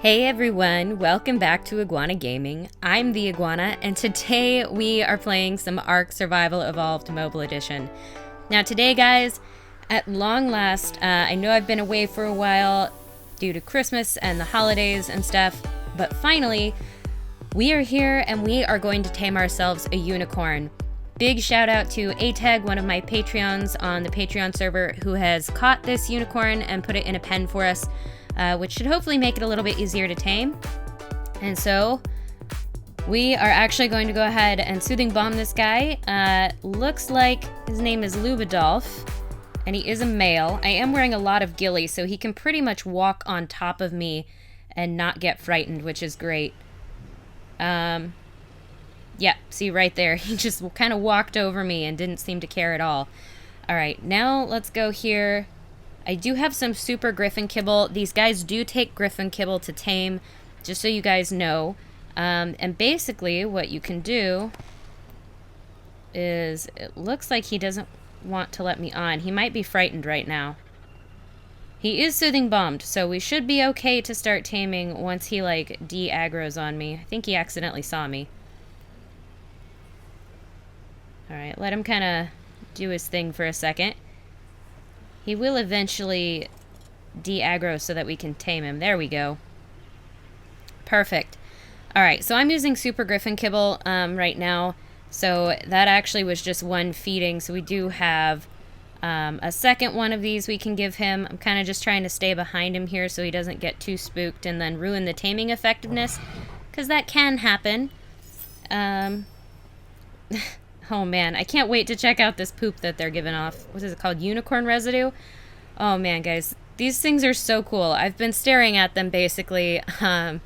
Hey everyone, welcome back to Iguana Gaming. I'm the Iguana, and today we are playing some ARK Survival Evolved Mobile Edition. Now today, guys, at long last, I know I've been away for a while due to Christmas and the holidays and stuff, but finally, we are here and we are going to tame ourselves a unicorn. Big shout out to ATEG, one of my Patreons on the Patreon server, who has caught this unicorn and put it in a pen for us. Which should hopefully make it a little bit easier to tame. And so we are actually going to go ahead and soothing bomb this guy. Looks like his name is Lubadolf, and he is a male. I am wearing a lot of ghillie, so he can pretty much walk on top of me and not get frightened, which is great. Yeah, see right there, he just kind of walked over me and didn't seem to care at all. Alright, now let's go here. I do have some super griffin kibble. These guys do take griffin kibble to tame, just so you guys know. And basically what you can do is, it looks like he doesn't want to let me on. He might be frightened right now. He is soothing bombed, so we should be okay to start taming once he like de-aggroes on me. I think he accidentally saw me. Alright, let him kind of do his thing for a second. He will eventually de-aggro so that we can tame him. There we go. Perfect. Alright, so I'm using Super Griffin Kibble right now. So that actually was just one feeding. So we do have a second one of these we can give him. I'm kind of just trying to stay behind him here so he doesn't get too spooked and then ruin the taming effectiveness. Because that can happen. Oh man, I can't wait to check out this poop that they're giving off. What is it called? Unicorn residue? Oh man, guys. These things are so cool. I've been staring at them basically on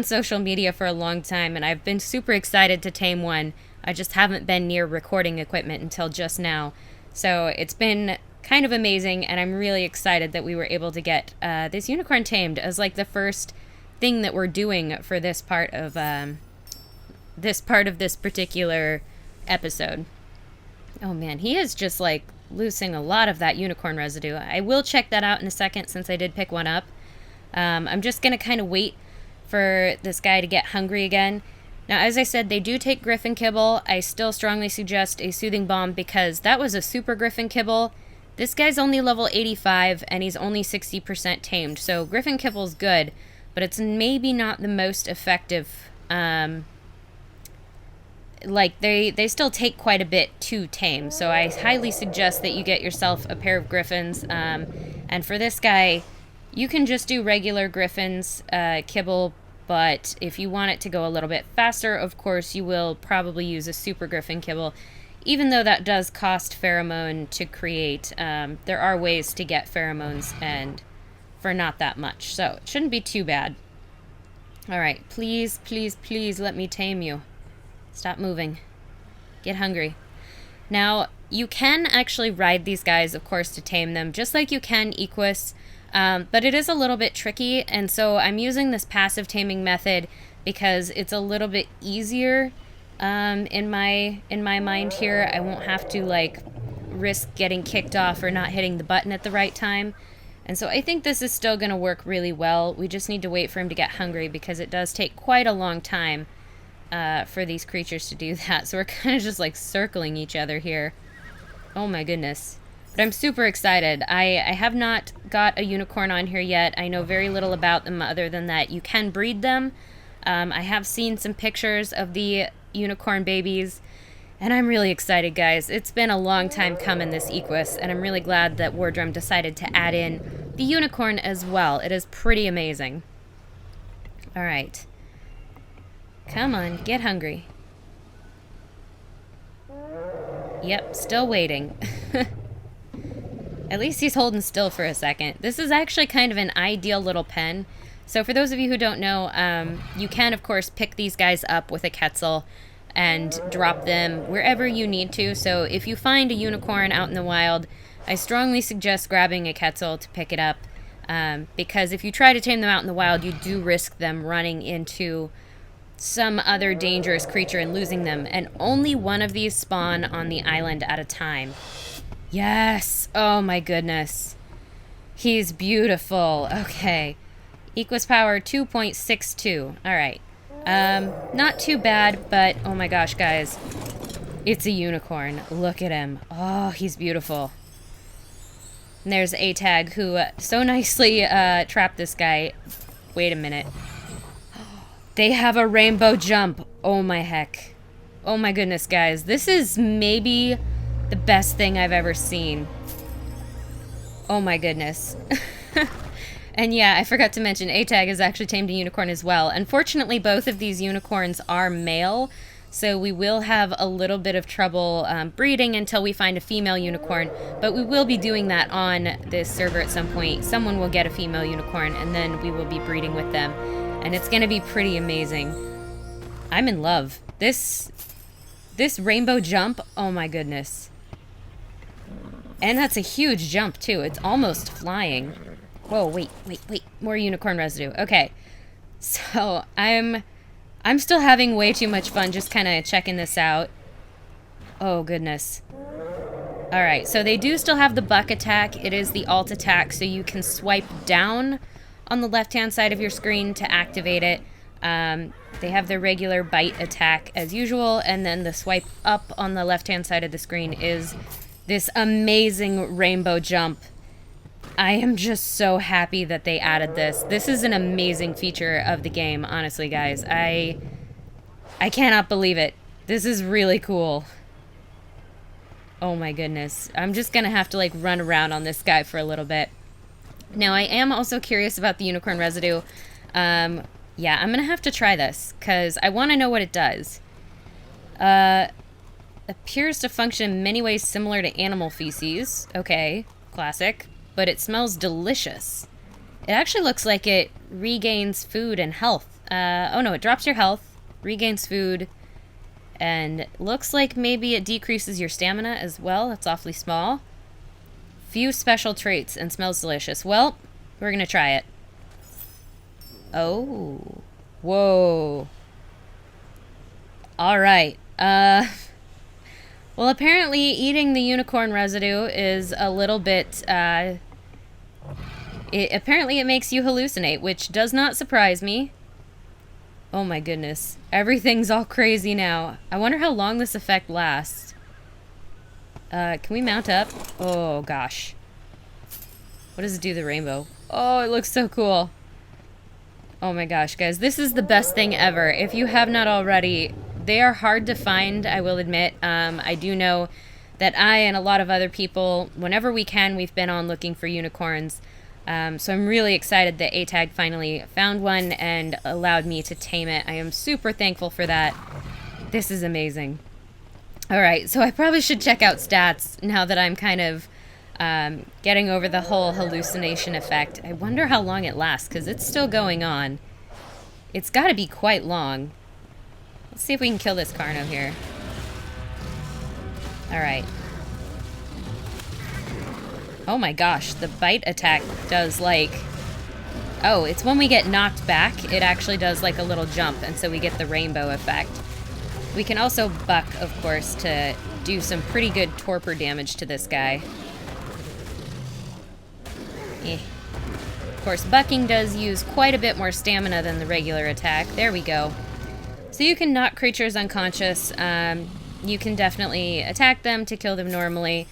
social media for a long time, and I've been super excited to tame one. I just haven't been near recording equipment until just now. So it's been kind of amazing, and I'm really excited that we were able to get this unicorn tamed as like the first thing that we're doing for this part of this particular episode. Oh man, he is just like losing a lot of that unicorn residue. I will check that out in a second since I did pick one up. I'm just gonna kind of wait for this guy to get hungry again. Now, as I said, they do take griffin kibble. I still strongly suggest a soothing bomb because that was a super griffin kibble. This guy's only level 85 and he's only 60% tamed, so griffin kibble's good, but it's maybe not the most effective. Like, they still take quite a bit to tame, so I highly suggest that you get yourself a pair of griffins. And for this guy, you can just do regular griffins kibble, but if you want it to go a little bit faster, of course, you will probably use a super griffin kibble, even though that does cost pheromone to create. There are ways to get pheromones, and for not that much, so it shouldn't be too bad. Alright, please, please, please let me tame you. Stop moving. Get hungry. Now, you can actually ride these guys, of course, to tame them, just like you can Equus, but it is a little bit tricky, and so I'm using this passive taming method because it's a little bit easier in my mind here. I won't have to, like, risk getting kicked off or not hitting the button at the right time, and so I think this is still going to work really well. We just need to wait for him to get hungry because it does take quite a long time for these creatures to do that, so we're kind of just like circling each other here. Oh my goodness. But I'm super excited. I have not got a unicorn on here yet. I know very little about them other than that you can breed them. I have seen some pictures of the unicorn babies, and I'm really excited, guys. It's been a long time coming, this Equus, and I'm really glad that Wardrum decided to add in the unicorn as well. It is pretty amazing. Alright. Come on, get hungry. Yep, still waiting. At least he's holding still for a second. This is actually kind of an ideal little pen. So for those of you who don't know, you can, of course, pick these guys up with a Quetzal and drop them wherever you need to. So if you find a unicorn out in the wild, I strongly suggest grabbing a Quetzal to pick it up. Because if you try to tame them out in the wild, you do risk them running into some other dangerous creature and losing them, and only one of these spawn on the island at a time. Yes! Oh my goodness. He's beautiful. Okay. Equus power 2.62. Alright. Not too bad, but oh my gosh, guys. It's a unicorn. Look at him. Oh, he's beautiful. And there's A-Tag, who so nicely trapped this guy. Wait a minute. They have a rainbow jump. Oh my heck. Oh my goodness, guys. This is maybe the best thing I've ever seen. Oh my goodness. And yeah, I forgot to mention, A-Tag has actually tamed a unicorn as well. Unfortunately, both of these unicorns are male, so we will have a little bit of trouble breeding until we find a female unicorn. But we will be doing that on this server at some point. Someone will get a female unicorn, and then we will be breeding with them. And it's going to be pretty amazing. I'm in love. This rainbow jump, oh my goodness. And that's a huge jump, too. It's almost flying. Whoa, wait. More unicorn residue. Okay. So, I'm still having way too much fun just kind of checking this out. Oh, goodness. Alright, so they do still have the buck attack. It is the alt attack, so you can swipe down on the left-hand side of your screen to activate it. They have their regular bite attack as usual, and then the swipe up on the left-hand side of the screen is this amazing rainbow jump. I am just so happy that they added this. This is an amazing feature of the game, honestly, guys. I cannot believe it. This is really cool. Oh my goodness. I'm just gonna have to like run around on this guy for a little bit. Now, I am also curious about the unicorn residue. Yeah, I'm gonna have to try this, because I want to know what it does. Appears to function in many ways similar to animal feces. Okay, classic. But it smells delicious. It actually looks like it regains food and health. Oh no, it drops your health, regains food, and looks like maybe it decreases your stamina as well. That's awfully small. Few special traits and smells delicious. Well, we're gonna try it. Oh. Whoa. Alright. Well, apparently eating the unicorn residue is a little bit, apparently it makes you hallucinate, which does not surprise me. Oh my goodness. Everything's all crazy now. I wonder how long this effect lasts. Can we mount up? Oh gosh. What does it do to the rainbow? Oh, it looks so cool. Oh my gosh, guys. This is the best thing ever. If you have not already, they are hard to find, I will admit. I do know that I and a lot of other people, whenever we can, we've been on looking for unicorns. So I'm really excited that A-Tag finally found one and allowed me to tame it. I am super thankful for that. This is amazing. Alright, so I probably should check out stats now that I'm kind of getting over the whole hallucination effect. I wonder how long it lasts, because it's still going on. It's got to be quite long. Let's see if we can kill this Carno here. Alright. Oh my gosh, the bite attack does like... Oh, it's when we get knocked back, it actually does like a little jump, and so we get the rainbow effect. We can also buck, of course, to do some pretty good torpor damage to this guy. Of course, bucking does use quite a bit more stamina than the regular attack. There we go. So you can knock creatures unconscious. You can definitely attack them to kill them normally.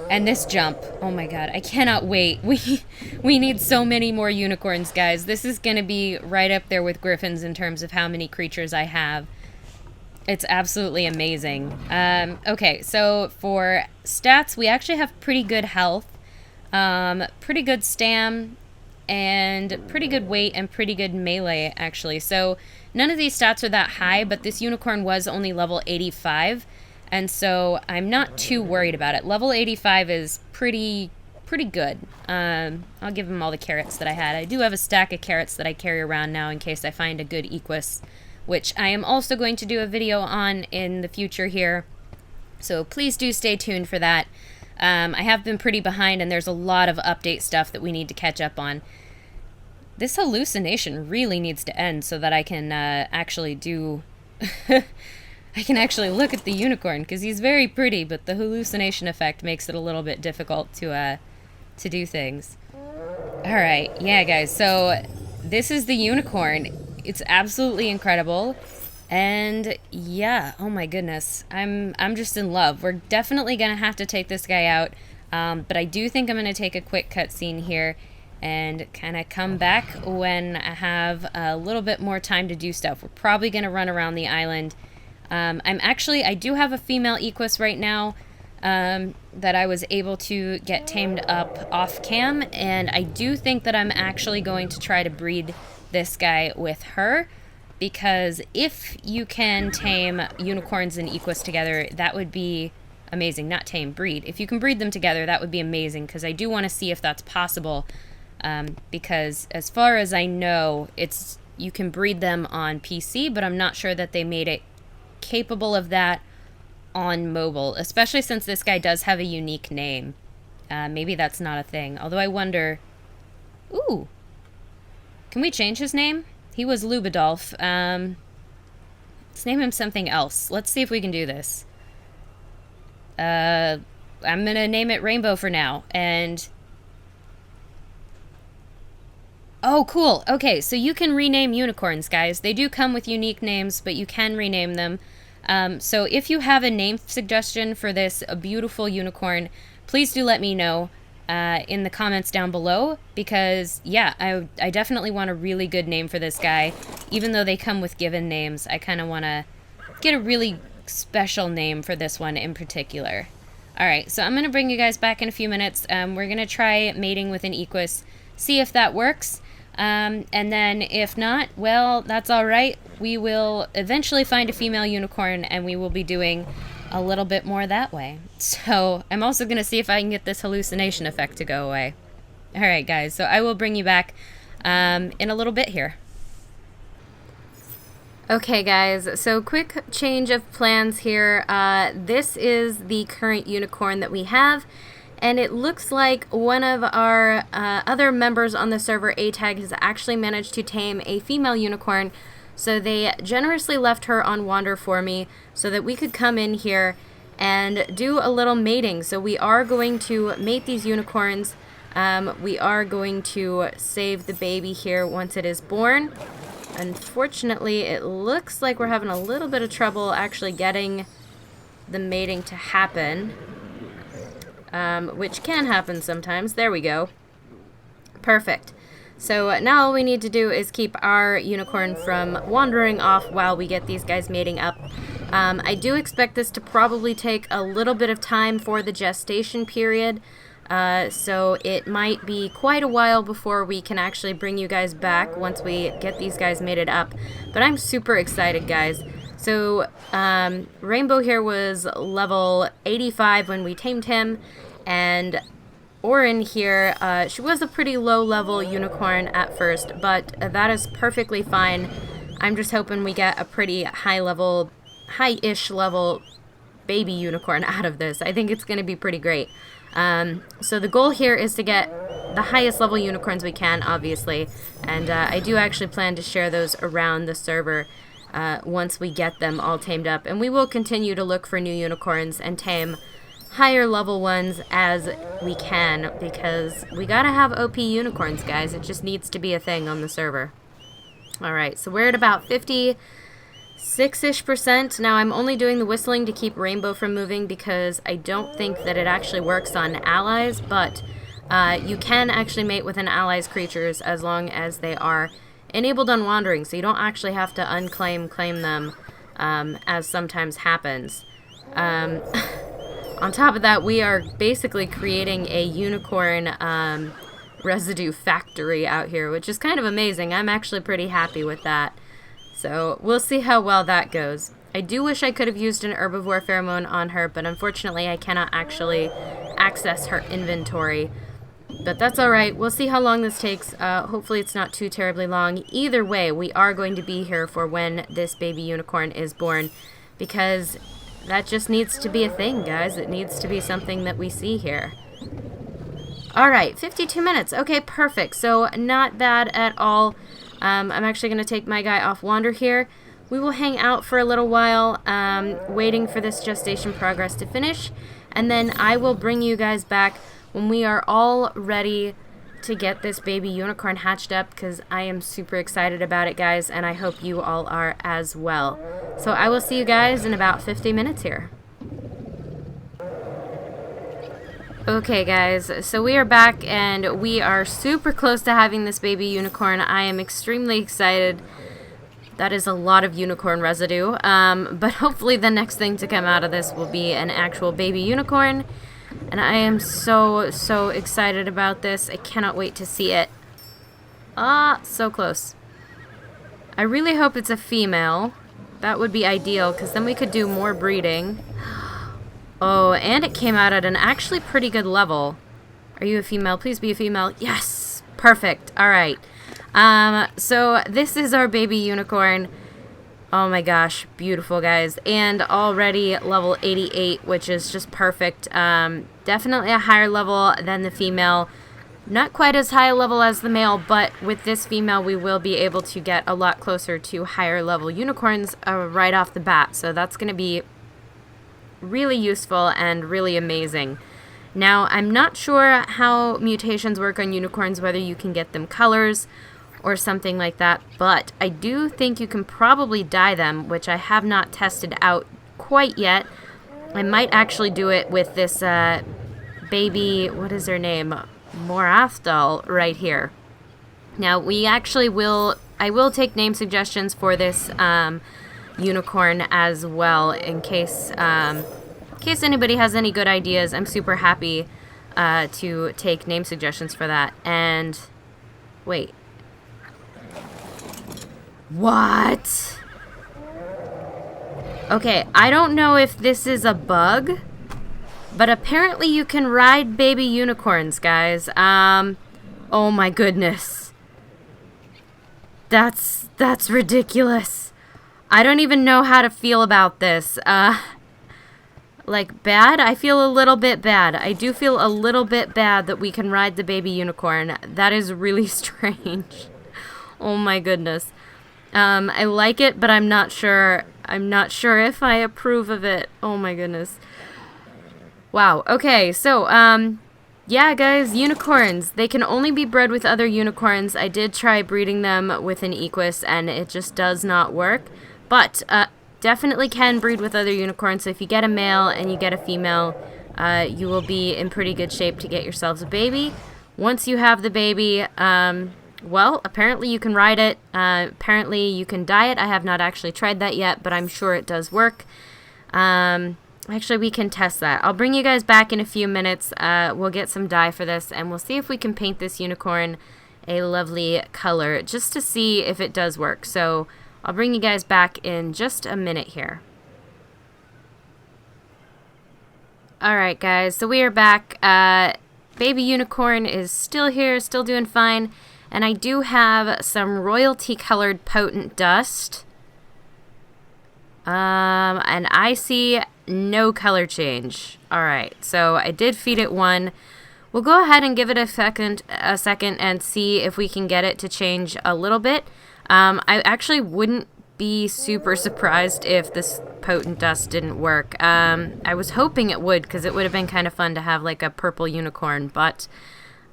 And this jump, oh my god, I cannot wait. We need so many more unicorns, guys. This is going to be right up there with griffins in terms of how many creatures I have. It's absolutely amazing. Okay, so for stats, we actually have pretty good health, pretty good stam, and pretty good weight and pretty good melee, actually. So none of these stats are that high, but this unicorn was only level 85, and so I'm not too worried about it. Level 85 is pretty good. I'll give him all the carrots that I had. I do have a stack of carrots that I carry around now in case I find a good equus, which I am also going to do a video on in the future here. So please do stay tuned for that. I have been pretty behind, and there's a lot of update stuff that we need to catch up on. This hallucination really needs to end so that I can actually do... I can actually look at the unicorn, because he's very pretty, but the hallucination effect makes it a little bit difficult to do things. All right, yeah, guys. So this is the unicorn. It's absolutely incredible, and yeah, oh my goodness, I'm just in love. We're definitely gonna have to take this guy out, but I do think I'm gonna take a quick cutscene here and kind of come back when I have a little bit more time to do stuff. We're probably gonna run around the island. I do have a female equus right now. That I was able to get tamed up off cam, and I do think that I'm actually going to try to breed this guy with her, because if you can tame unicorns and equus together, that would be amazing. Not tame, breed. If you can breed them together, that would be amazing, because I do want to see if that's possible, because as far as I know, you can breed them on PC, but I'm not sure that they made it capable of that on mobile, especially since this guy does have a unique name. Maybe that's not a thing. Although I wonder... Ooh. Can we change his name? He was Lubadolf. Let's name him something else. Let's see if we can do this. I'm gonna name it Rainbow for now. And... Oh, cool. Okay, so you can rename unicorns, guys. They do come with unique names, but you can rename them. So if you have a name suggestion for this beautiful unicorn, please do let me know in the comments down below, because yeah, I definitely want a really good name for this guy. Even though they come with given names, I kind of want to get a really special name for this one in particular. Alright, so I'm going to bring you guys back in a few minutes. We're going to try mating with an equus, see if that works. And then if not, well, that's alright. We will eventually find a female unicorn, and we will be doing a little bit more that way. So I'm also going to see if I can get this hallucination effect to go away. Alright, guys, so I will bring you back in a little bit here. Okay, guys, so quick change of plans here. This is the current unicorn that we have. And it looks like one of our other members on the server, A-Tag, has actually managed to tame a female unicorn. So they generously left her on Wander for me so that we could come in here and do a little mating. So we are going to mate these unicorns. We are going to save the baby here once it is born. Unfortunately, it looks like we're having a little bit of trouble actually getting the mating to happen. Which can happen sometimes. There we go. Perfect. So now all we need to do is keep our unicorn from wandering off while we get these guys mating up. I do expect this to probably take a little bit of time for the gestation period. So it might be quite a while before we can actually bring you guys back once we get these guys mated up. But I'm super excited, guys. So, Rainbow here was level 85 when we tamed him, and Orin here, she was a pretty low-level unicorn at first, but that is perfectly fine. I'm just hoping we get a pretty high-ish level baby unicorn out of this. I think it's going to be pretty great. So the goal here is to get the highest level unicorns we can, obviously, and I do actually plan to share those around the server once we get them all tamed up. And we will continue to look for new unicorns and tame higher level ones as we can, because we gotta have OP unicorns, guys. It just needs to be a thing on the server. Alright, so we're at about 56-ish%. Now I'm only doing the whistling to keep Rainbow from moving because I don't think that it actually works on allies, but you can actually mate with an ally's creatures as long as they are enabled on wandering, so you don't actually have to claim them, as sometimes happens. On top of that, we are basically creating a unicorn residue factory out here, which is kind of amazing. I'm actually pretty happy with that. So we'll see how well that goes. I do wish I could have used an herbivore pheromone on her, but unfortunately I cannot actually access her inventory. But that's alright. We'll see how long this takes. Hopefully it's not too terribly long. Either way, we are going to be here for when this baby unicorn is born, because that just needs to be a thing, guys. It needs to be something that we see here. Alright, 52 minutes. Okay, perfect. So not bad at all. I'm actually going to take my guy off wander here. We will hang out for a little while, waiting for this gestation progress to finish, and then I will bring you guys back when we are all ready to get this baby unicorn hatched up because I am super excited about it, guys, and I hope you all are as well. So I will see you guys in about 50 minutes here. Okay, guys, so we are back, and we are super close to having this baby unicorn. I am extremely excited. That is a lot of unicorn residue, but hopefully the next thing to come out of this will be an actual baby unicorn, and I am so excited about this. I cannot wait to see it. Ah, so close. I really hope it's a female. That would be ideal, because then we could do more breeding. Oh, and it came out at an actually pretty good level. Are you a female? Please be a female. Yes! Perfect. Alright. So this is our baby unicorn. Oh my gosh. Beautiful, guys. And already level 88, which is just perfect. Definitely a higher level than the female. Not quite as high a level as the male, but with this female we will be able to get a lot closer to higher level unicorns right off the bat. So that's going to be really useful and really amazing. Now, I'm not sure how mutations work on unicorns, whether you can get them colors or something like that, but I do think you can probably dye them, which I have not tested out quite yet. I might actually do it with this baby, what is her name? Morathdal right here. Now, I will take name suggestions for this unicorn as well, in case anybody has any good ideas. I'm super happy to take name suggestions for that. And wait, what? Okay, I don't know if this is a bug, but apparently you can ride baby unicorns, guys. Oh my goodness, that's ridiculous. I don't even know how to feel about this. Like, bad? I feel a little bit bad. I do feel a little bit bad that we can ride the baby unicorn. That is really strange. Oh my goodness. I like it, but I'm not sure. I'm not sure if I approve of it. Oh my goodness. Wow. Okay, so, yeah, guys, unicorns. They can only be bred with other unicorns. I did try breeding them with an equus, and it just does not work. But definitely can breed with other unicorns. So if you get a male and you get a female, you will be in pretty good shape to get yourselves a baby. Once you have the baby, well, apparently you can ride it. Apparently you can dye it. I have not actually tried that yet, but I'm sure it does work. Actually, we can test that. I'll bring you guys back in a few minutes. We'll get some dye for this, and we'll see if we can paint this unicorn a lovely color, just to see if it does work. So I'll bring you guys back in just a minute here. Alright, guys, so we are back. Baby unicorn is still here, still doing fine. And I do have some royalty colored potent dust. And I see no color change. Alright, so I did feed it one. We'll go ahead and give it a second and see if we can get it to change a little bit. I actually wouldn't be super surprised if this potent dust didn't work. I was hoping it would, because it would have been kind of fun to have like a purple unicorn, but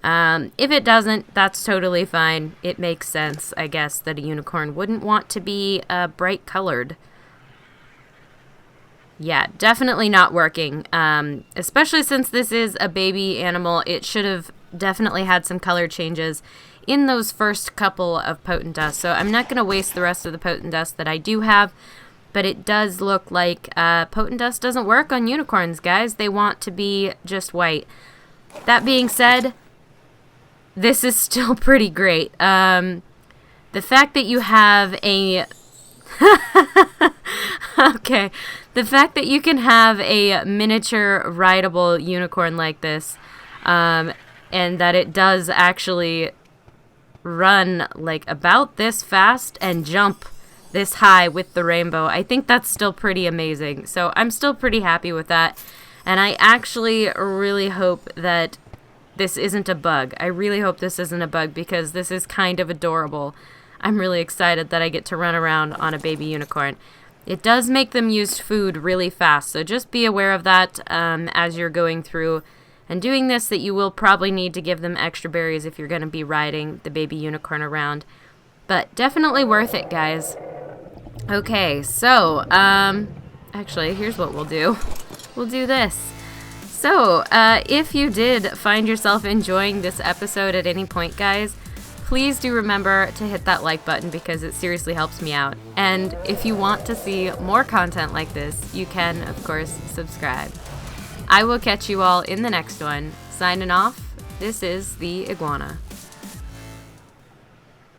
if it doesn't, that's totally fine. It makes sense, I guess, that a unicorn wouldn't want to be bright colored. Yeah, definitely not working. Especially since this is a baby animal, it should have definitely had some color changes in those first couple of potent dust. So I'm not going to waste the rest of the potent dust that I do have, but it does look like potent dust doesn't work on unicorns, guys. They want to be just white. That being said, this is still pretty great. The fact that you have a... Okay. The fact that you can have a miniature rideable unicorn like this, and that it does actually run like about this fast and jump this high with the rainbow, I think that's still pretty amazing. So I'm still pretty happy with that. And I actually really hope that this isn't a bug. I really hope this isn't a bug, because this is kind of adorable. I'm really excited that I get to run around on a baby unicorn. It does make them use food really fast, so just be aware of that as you're going through And doing this, that you will probably need to give them extra berries if you're going to be riding the baby unicorn around. But definitely worth it, guys. Okay, so, actually, here's what we'll do. We'll do this. So, if you did find yourself enjoying this episode at any point, guys, please do remember to hit that like button because it seriously helps me out. And if you want to see more content like this, you can, of course, subscribe. I will catch you all in the next one. Signing off, this is the Iguana.